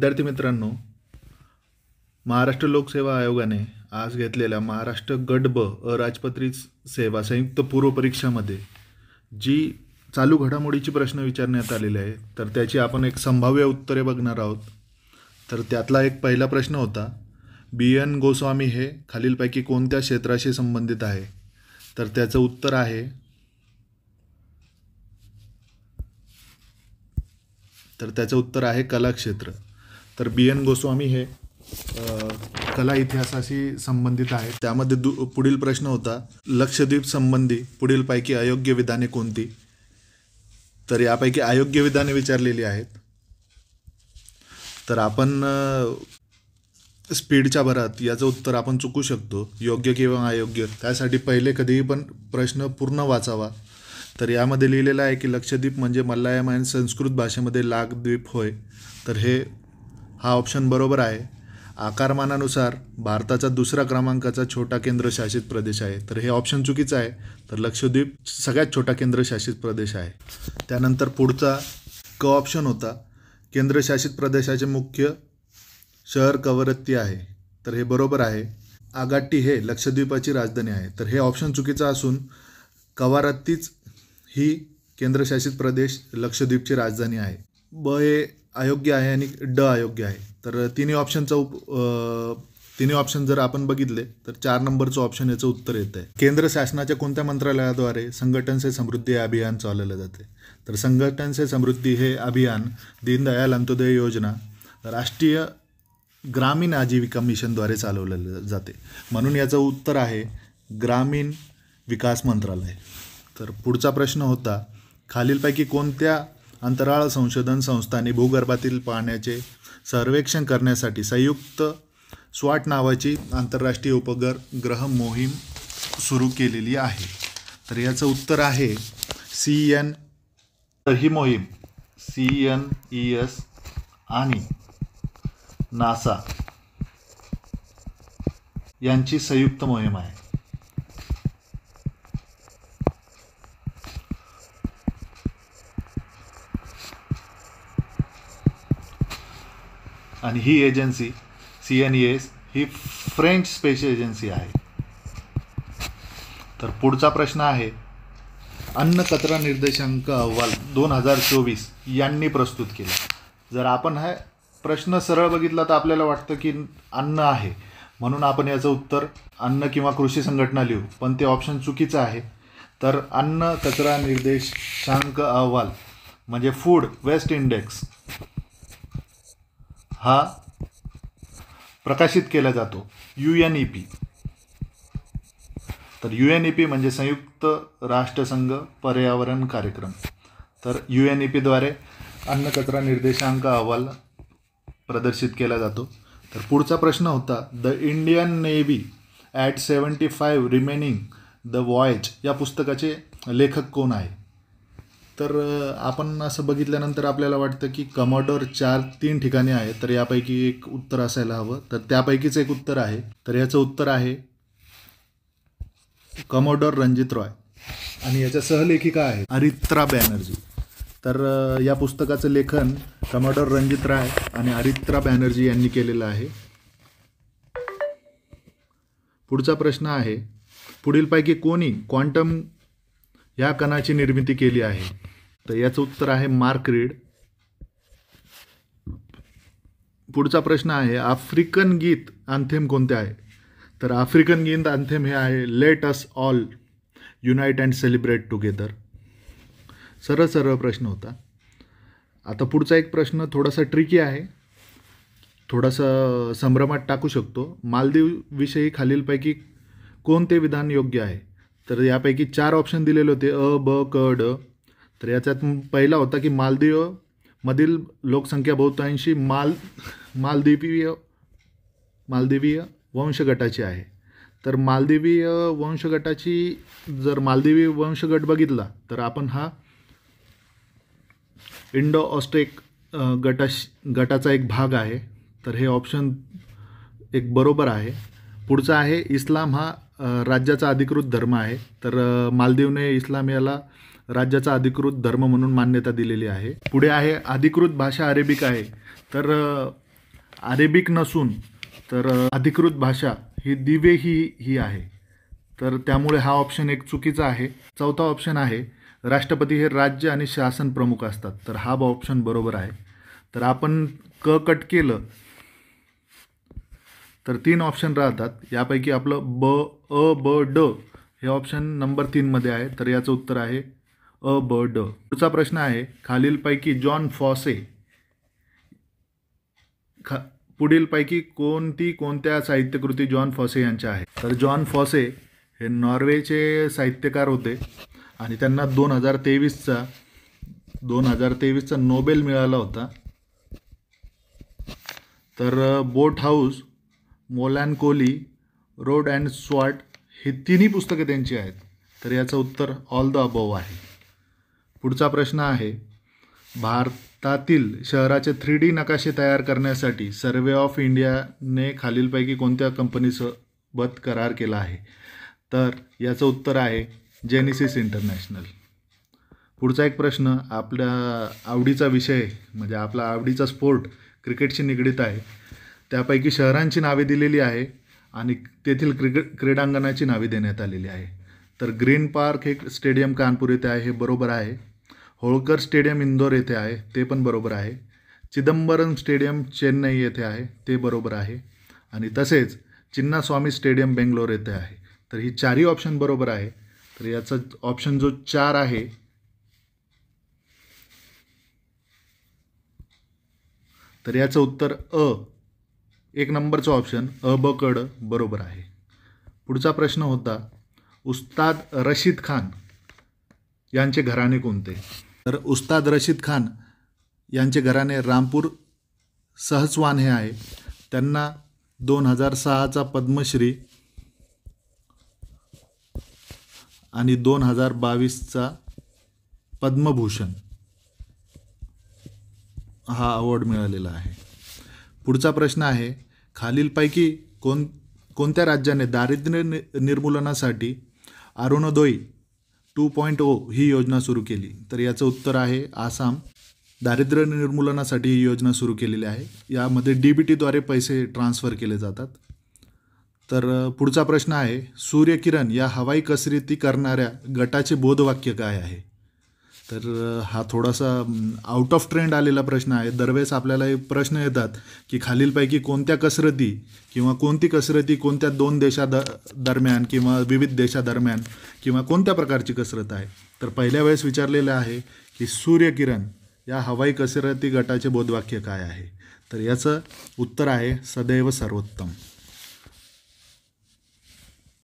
विद्यार्थी मित्रांनो, महाराष्ट्र लोकसेवा आयोगाने आज घेतलेल्या महाराष्ट्र गट ब अराजपत्रित सेवा संयुक्त पूर्व परीक्षामध्ये जी चालू घडामोडीची प्रश्न विचारण्यात आलेले आहे, तर त्याची आपण एक संभाव्य उत्तरे बघणार आहोत. तर त्यातला एक पहिला प्रश्न होता, बी एन गोस्वामी हे खालीलपैकी कोणत्या क्षेत्राशी संबंधित आहे? तर त्याचं उत्तर आहे कला क्षेत्र. तर बी एन गोस्वामी हे कला इतिहासाशी संबंधित आहे. त्यामध्ये पुढील प्रश्न होता, लक्षद्वीप संबंधी पुढीलपैकी अयोग्य विधाने कोणती? तर यापैकी अयोग्य विधाने विचारलेली आहेत. तर आपण स्पीडच्या भरात याचं उत्तर आपण चुकू शकतो, योग्य किंवा अयोग्य. त्यासाठी पहिले कधीही पण प्रश्न पूर्ण वाचावा. तर यामध्ये लिहिलेलं आहे की लक्षद्वीप म्हणजे मल्याळम आणि संस्कृत भाषेमध्ये लाक्षद्वीप होय. तर हा ऑप्शन बरोबर आहे. आकारमानानुसार भारताचा दुसरा क्रमांकाचा छोटा केंद्रशासित प्रदेश आहे. तर हे ऑप्शन चुकीचं आहे. तर लक्षद्वीप सगळ्यात छोटा केंद्रशासित प्रदेश आहे. त्यानंतर पुढचा क ऑप्शन होता, केंद्रशासित प्रदेशाचे मुख्य शहर कवरत्ती आहे. तर हे बरोबर आहे. आगाट्टी हे लक्षद्वीपाची राजधानी आहे. तर हे ऑप्शन चुकीचं असून कवारत्तीच ही केंद्रशासित प्रदेश लक्षद्वीपची राजधानी आहे. ब हे अयोग्य आहे आणि ड अयोग्य आहे. तर तिन्ही ऑप्शन जर आपण बघितले तर 4 नंबरचं ऑप्शन याचं उत्तर येतं आहे. केंद्र शासनाच्या कोणत्या मंत्रालयाद्वारे संघटन से समृद्धी हे अभियान चालवलं जाते? तर संघटन से समृद्धी हे अभियान दीनदयाल अंत्योदय योजना, राष्ट्रीय ग्रामीण आजीविका मिशनद्वारे चालवलेलं जाते. म्हणून याचं उत्तर आहे ग्रामीण विकास मंत्रालय. तर पुढचा प्रश्न होता, खालीलपैकी कोणत्या अंतराळ संशोधन संस्थांनी भूगर्भातील पाण्याचे सर्वेक्षण करण्यासाठी संयुक्त स्वाट नावाची आंतरराष्ट्रीय उपग्रह मोहीम सुरू केलेली आहे? तर याचं उत्तर आहे CN. तर ही मोहीम CNES आणि नासा यांची संयुक्त मोहीम आहे. आणि ही एजन्सी CNES ही फ्रेंच स्पेस एजन्सी आहे. तर पुढचा प्रश्न आहे, अन्न कचरा निर्देशांक अहवाल 2024 यांनी प्रस्तुत केला. जर आपण हा प्रश्न सरळ बघितला तर आपल्याला वाटतं की अन्न आहे, म्हणून आपण याचं उत्तर अन्न किंवा कृषी संघटना लिहू, पण ते ऑप्शन चुकीचं आहे. तर अन्न कचरा निर्देशांक अहवाल म्हणजे फूड वेस्ट इंडेक्स हा प्रकाशित केला जातो UNEP. तर UNEP म्हणजे संयुक्त राष्ट्रसंघ पर्यावरण कार्यक्रम. तर UNEP द्वारे अन्न कचरा निर्देशांक अहवाल प्रदर्शित केला जातो. तर पुढचा प्रश्न होता, the Indian navy at 75 remaining the voyage या पुस्तकाचे लेखक कोण आहे? तर आपण असं बघितल्यानंतर आपल्याला वाटतं की कमोडोर 3 ठिकाणी आहे. तर यापैकी एक उत्तर असायला हवं. तर त्यापैकीच एक उत्तर आहे. तर याचं उत्तर आहे कमोडोर रणजित रॉय. आणि याच्या सहलेखिका आहेत अरित्रा बॅनर्जी. तर या पुस्तकाचं लेखन कमोडोर रणजित राय आणि अरित्रा बॅनर्जी यांनी केलेलं आहे. पुढचा प्रश्न आहे, पुढीलपैकी कोणी क्वांटम या कणाची निर्मिती केली आहे? तर याचं उत्तर आहे मार्क रीड. पुढचा प्रश्न आहे, आफ्रिकन गीत अँथेम कोणते आहे? तर आफ्रिकन गीत अँथेम हे आहे let us all unite and celebrate together. सरळ प्रश्न होता. आता पुढचा एक प्रश्न थोडासा ट्रिकी आहे, थोडासा संभ्रमात टाकू शकतो. मालदीव विषयी खालीलपैकी कोणते विधान योग्य आहे? तर यापैकी 4 ऑप्शन दिलेले होते, अ, ब, क, ड. तर याच्यात पहिला होता की मालदीवमधील लोकसंख्या बहुतांशी मालदिवीय वंशगटाची आहे. तर मालदिवीय वंशगटाची जर मालदिवी वंशगट बघितला तर आपण हा इंडो ऑस्ट्रेक गटाचा एक भाग आहे. तर हे ऑप्शन एक बरोबर आहे. पुढचा आहे, इस्लाम हा राज्याचा अधिकृत धर्म आहे. तर मालदीवने इस्लाम याला राज्याचा अधिकृत धर्म म्हणून मान्यता दिलेली आहे. पुढे आहे, अधिकृत भाषा अरेबिक आहे. तर अरेबिक नसून तर अधिकृत भाषा ही दिवे ही आहे. तर त्यामुळे हा ऑप्शन एक चुकीचा आहे. चौथा ऑप्शन आहे राष्ट्रपती हे राज्य आणि शासन प्रमुख असतात. तर हा ऑप्शन बरोबर आहे. तर आपण क कट केलं तर 3 ऑप्शन राहतात. यापैकी आपलं ब ड हे ऑप्शन नंबर 3मध्ये आहे. तर याचं उत्तर आहे ब ड. पुढचा प्रश्न आहे खालीलपैकी जॉन फॉसे पुढीलपैकी कोणत्या साहित्यकृती जॉन फॉसे यांच्या आहेत. तर जॉन फॉसे हे नॉर्वेचे साहित्यकार होते आणि त्यांना 2023चा नोबेल मिळाला होता. तर बोट हाऊस, मोलॅनकोली, रोड अँड स्वॉर्ट हे तिन्ही पुस्तके त्यांची आहेत. तर याचं उत्तर ऑल द अबोव आहे. पुढचा प्रश्न आहे भारतातील शहराचे 3D नकाशे तयार करण्यासाठी सर्वे ऑफ इंडियाने खालीलपैकी कोणत्या कंपनीसोबत करार केला आहे. तर याचं उत्तर आहे जेनेसिस इंटरनॅशनल. पुढचा एक प्रश्न आपल्या आवडीचा विषय म्हणजे आपला आवडीचा स्पोर्ट क्रिकेटशी निगडीत आहे. त्यापैकी शहरांची नावे दिलेली आहे आणि तेथील क्रीडांगणाची नावे देण्यात आलेली आहे. तर ग्रीन पार्क हे स्टेडियम कानपूर येथे आहे, हे बरोबर आहे. होळकर स्टेडियम इंदोर येथे आहे, ते पण बरोबर आहे. चिदंबरम स्टेडियम चेन्नई येथे आहे, ते बरोबर आहे. आणि तसेच चिन्नास्वामी स्टेडियम बेंगलोर येथे आहे. तर ही चारही ऑप्शन बरोबर आहे. तर याचा ऑप्शन जो 4 आहे तर याचं उत्तर एक नंबरचं ऑप्शन ब क ड बरोबर आहे. पुढचा प्रश्न होता उस्ताद रशीद खान यांचे घराणे कोणते. तर उस्ताद रशीद खान यांचे घराणे रामपूर सहसवान हे आहे. त्यांना 2006चा पद्मश्री आणि 2022चा पद्मभूषण हा अवॉर्ड मिळालेला आहे. पुढचा प्रश्न आहे खालीलपैकी कोणत्या राज्याने दारिद्र्य निर्मूलनासाठी अरुणोदय 2.0 ही योजना सुरू केली. तर याचं उत्तर आहे आसाम. दारिद्र्य निर्मूलनासाठी ही योजना सुरू केलेली आहे. यामध्ये DBTद्वारे पैसे ट्रान्सफर केले जातात. तर पुढचा प्रश्न आहे सूर्यकिरण या हवाई कसरती करणाऱ्या गटाचे बोधवाक्य काय आहे. तर हा थोडासा आउट ऑफ ट्रेंड आलेला प्रश्न आहे. दरवेळेस आपल्याला हे प्रश्न येतात की खालीलपैकी कोणत्या कसरती किंवा कोणती कसरती कोणत्या 2 देशादरम्यान किंवा विविध देशादरम्यान किंवा कोणत्या प्रकारची कसरत आहे. तर पहिल्या वेळेस विचारलेलं आहे की सूर्यकिरण या हवाई कसरती गटाचे बोधवाक्य काय आहे. तर याचं उत्तर आहे सदैव सर्वोत्तम.